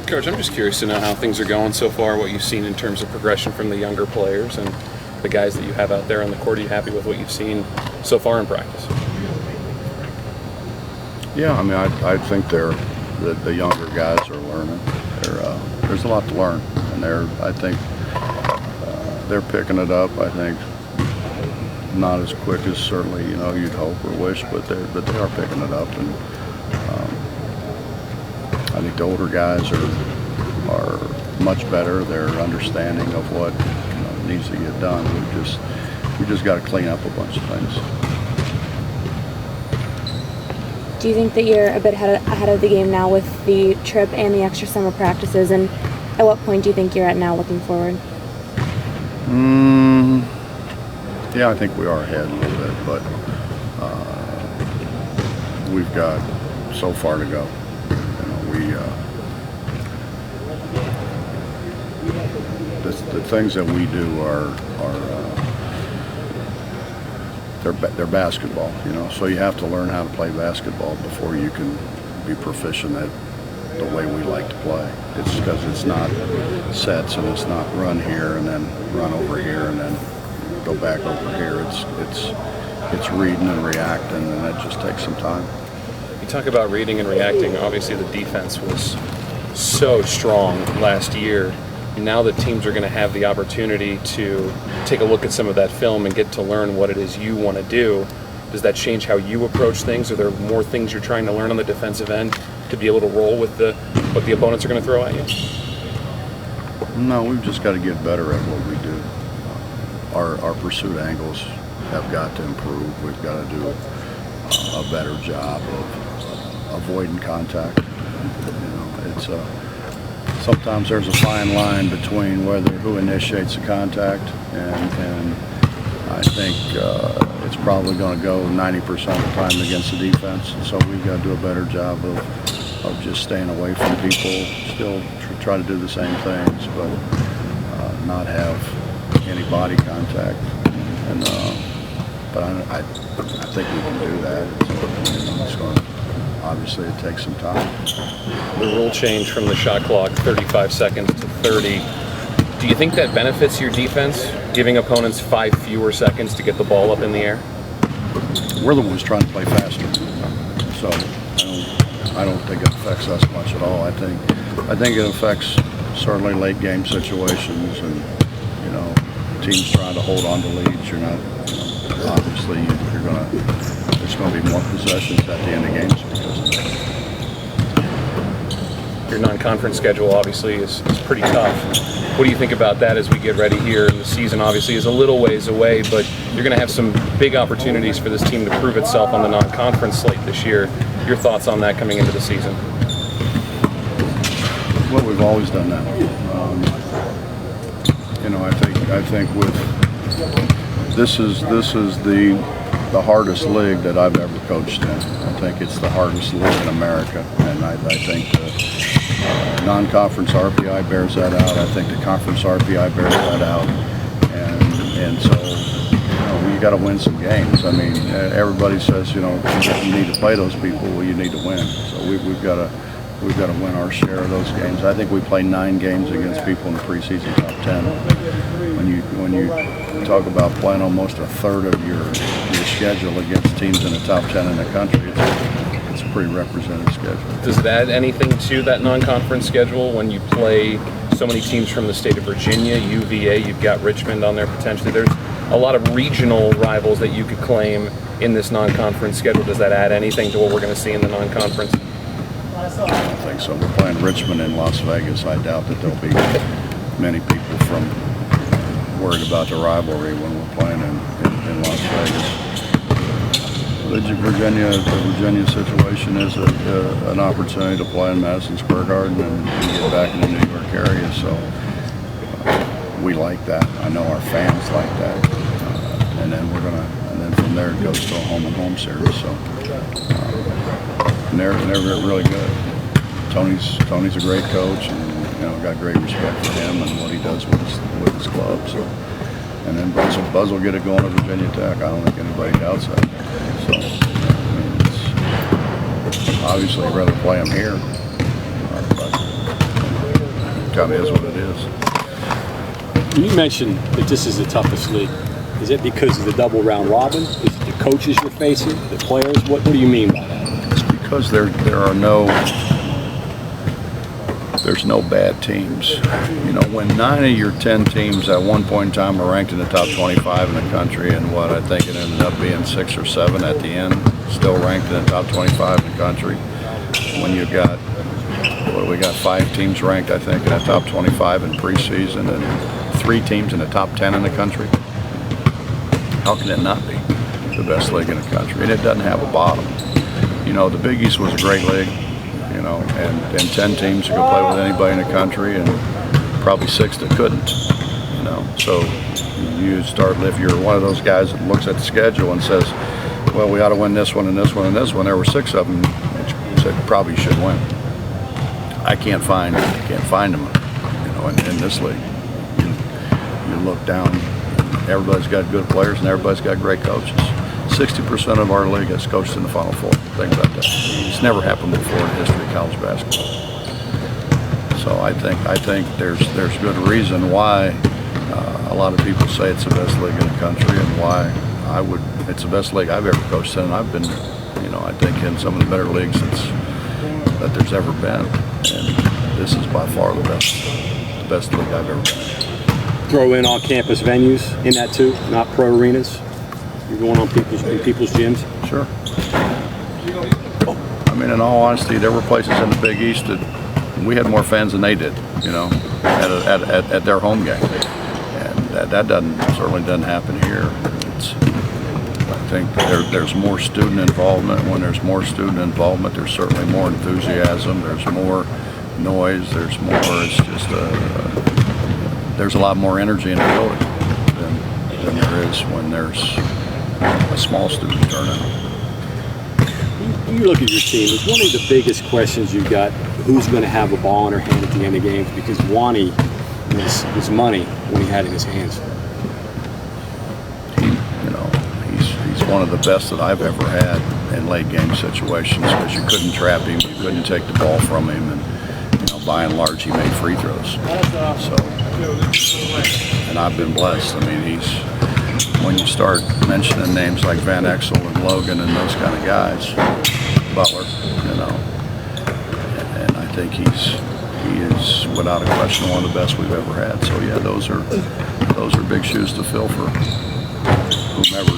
Coach, I'm just curious to know how things are going so far, what you've seen in terms of progression from the younger players and the guys that you have out there on the court. Are you happy with what you've seen so far in practice? Yeah, I mean, I think the younger guys are learning. There's a lot to learn, and I think they're picking it up. I think not as quick as certainly you'd hope or wish, but they are picking it up, and I think the older guys are much better. They're understanding of what needs to get done. We just got to clean up a bunch of things. Do you think that you're a bit ahead of the game now with the trip and the extra summer practices? And at what point do you think you're at now looking forward? Yeah, I think we are ahead a little bit, but we've got so far to go. The things that we do are they're basketball, so you have to learn how to play basketball before you can be proficient at the way we like to play. It's because it's not sets and it's not run here and then run over here and then go back over here. It's reading and reacting, and that just takes some time. You talk about reading and reacting. Obviously, the defense was so strong last year. Now that teams are going to have the opportunity to take a look at some of that film and get to learn what it is you want to do, does that change how you approach things? Are there more things you're trying to learn on the defensive end to be able to roll with what the opponents are going to throw at you? No, we've just got to get better at what we do. Our pursuit angles have got to improve. We've got to do a better job of avoiding contact. Sometimes there's a fine line between who initiates the contact, and I think it's probably going to go 90% of the time against the defense. And so we've got to do a better job of just staying away from people, still try to do the same things, but not have any body contact. And but I think we can do that. It's going to, obviously, it takes some time. The rule change from the shot clock, 35 seconds to 30. Do you think that benefits your defense, giving opponents 5 fewer seconds to get the ball up in the air? We're the ones trying to play faster, so I don't think it affects us much at all. I think it affects certainly late game situations, and teams trying to hold on to leads. You're not obviously there's going to be more possessions at the end of games because of that. Your non-conference schedule obviously is pretty tough. What do you think about that as we get ready here? The season obviously is a little ways away, but you're going to have some big opportunities for this team to prove itself on the non-conference slate this year. Your thoughts on that coming into the season? Well, we've always done that. I think with this is the hardest league that I've ever coached in. I think it's the hardest league in America, and I think the non-conference RPI bears that out. I think the conference RPI bears that out, and so you got to win some games. I mean, everybody says you need to play those people. Well, you need to win. So we've got to win our share of those games. I think we play 9 games against people in the preseason top 10. When you talk about playing almost a third of your schedule against teams in the top 10 in the country, it's a pretty representative schedule. Does it add anything to that non-conference schedule when you play so many teams from the state of Virginia, UVA, you've got Richmond on there potentially? There's a lot of regional rivals that you could claim in this non-conference schedule. Does that add anything to what we're going to see in the non-conference? I don't think so. We're playing Richmond in Las Vegas. I doubt that there'll be many people from worried about the rivalry when we're playing in Las Vegas. The Virginia situation is an opportunity to play in Madison Square Garden and get back in the New York area. So we like that. I know our fans like that. And then from there it goes to a home series. So and they're really good. Tony's a great coach, and got great respect for him and what he does with his club. So, and then Buzz will get it going at Virginia Tech. I don't think anybody doubts that. So, it's obviously I'd rather play him here. But outcome is what it is. You mentioned that this is the toughest league. Is it because of the double round robin? Is it the coaches you're facing, the players? What do you mean by that? It's because there's no bad teams. You know, when 9 of your 10 teams at one point in time were ranked in the top 25 in the country, and what I think it ended up being 6 or 7 at the end, still ranked in the top 25 in the country. When you've got, we got 5 teams ranked, I think, in the top 25 in preseason, and 3 teams in the top 10 in the country. How can it not be the best league in the country? And it doesn't have a bottom. You know, the Big East was a great league. You know, and 10 teams who could play with anybody in the country, and probably 6 that couldn't. You know, so you start, if you're one of those guys that looks at the schedule and says, well, we ought to win this one and this one and this one. There were 6 of them that said probably should win. I can't find them. You know, in this league, you look down, everybody's got good players and everybody's got great coaches. 60% of our league has coached in the Final Four, things like that. It's never happened before in the history of college basketball. So I think there's good reason why a lot of people say it's the best league in the country, and why it's the best league I've ever coached in. And I've been, you know, I think in some of the better leagues that there's ever been, and this is by far the best league I've ever been in. Throw in on-campus venues in that too, not pro arenas. You're going on people's gyms? Sure. I mean, in all honesty, there were places in the Big East that we had more fans than they did, you know, at their home game. And that certainly doesn't happen here. I think there's more student involvement. When there's more student involvement, there's certainly more enthusiasm. There's more noise. There's more. It's just there's a lot more energy in the building than there is when there's a small student turnout. You look at your team, it's one of the biggest questions you've got, who's going to have a ball in her hand at the end of games, because Wani was money when he had it in his hands. He's one of the best that I've ever had in late game situations, because you couldn't trap him, you couldn't take the ball from him, and, you know, by and large he made free throws. So, and I've been blessed. I mean, when you start mentioning names like Van Exel and Logan and those kind of guys, Butler, you know, and I think he is without a question one of the best we've ever had. So yeah, those are big shoes to fill for whomever.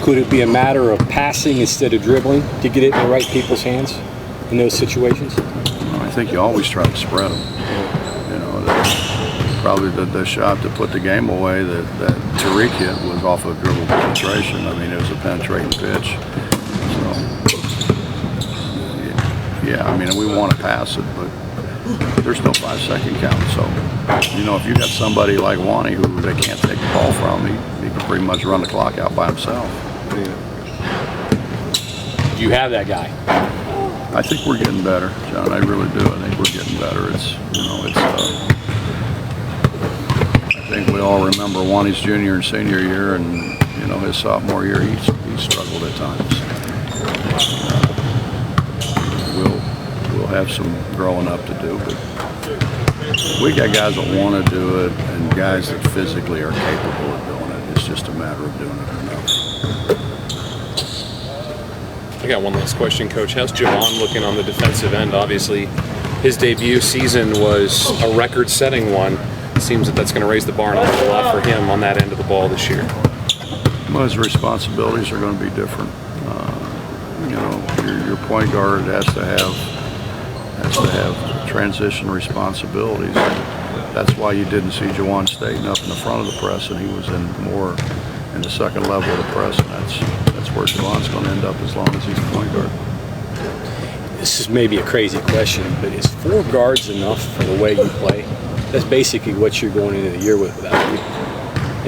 Could it be a matter of passing instead of dribbling to get it in the right people's hands in those situations? I think you always try to spread them. You know, probably the shot to put the game away that Tariq hit was off of dribble penetration. I mean, it was a penetrating pitch. So, yeah, I mean, we want to pass it, but there's no 5-second count. So, you know, if you got somebody like Wani who they can't take the ball from, he can pretty much run the clock out by himself. You have that guy. I think we're getting better, John. I really do. I think we're getting better. I think we all remember Wani's junior and senior year, and, you know, his sophomore year, he struggled at times. We'll have some growing up to do, but we got guys that want to do it and guys that physically are capable of doing it. It's just a matter of doing it enough. I got one last question, Coach. How's Javon looking on the defensive end? Obviously, his debut season was a record-setting one. It seems that's going to raise the bar an awful lot for him on that end of the ball this year. Well, his responsibilities are going to be different. You know, your point guard has to have transition responsibilities. That's why you didn't see Jawan Staten up in the front of the press, and he was more in the second level of the press, and that's where Javon's going to end up as long as he's a point guard. This is maybe a crazy question, but is 4 guards enough for the way you play? That's basically what you're going into the year with without you.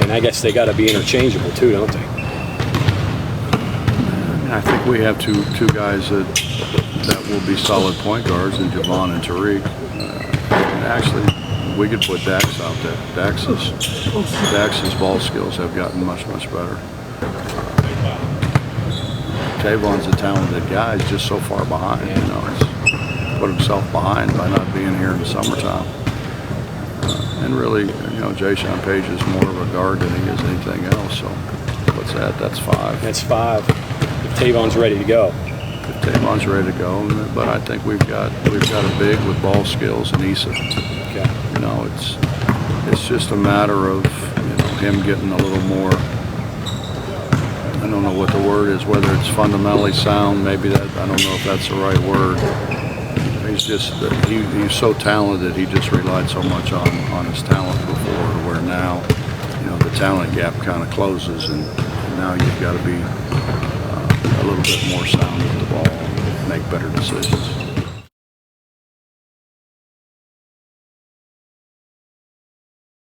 And I guess they got to be interchangeable too, don't they? I think we have two guys that will be solid point guards in Javon and Tariq. And actually, we could put Dax out there. Dax's ball skills have gotten much better. Tavon's a talented guy. He's just so far behind. You know, put himself behind by not being here in the summertime. And really, you know, Jason Page is more of a guard than he is anything else. So what's that? That's 5. That's 5. If Tavon's ready to go. If Tavon's ready to go, but I think we've got a big with ball skills and Issa. Okay. You know, it's just a matter of, you know, him getting a little more. I don't know what the word is, whether it's fundamentally sound. Maybe that, I don't know if that's the right word. He's so talented. He just relied so much on his talent before, where now, you know, the talent gap kind of closes, and now you've got to be a little bit more sound with the ball and make better decisions.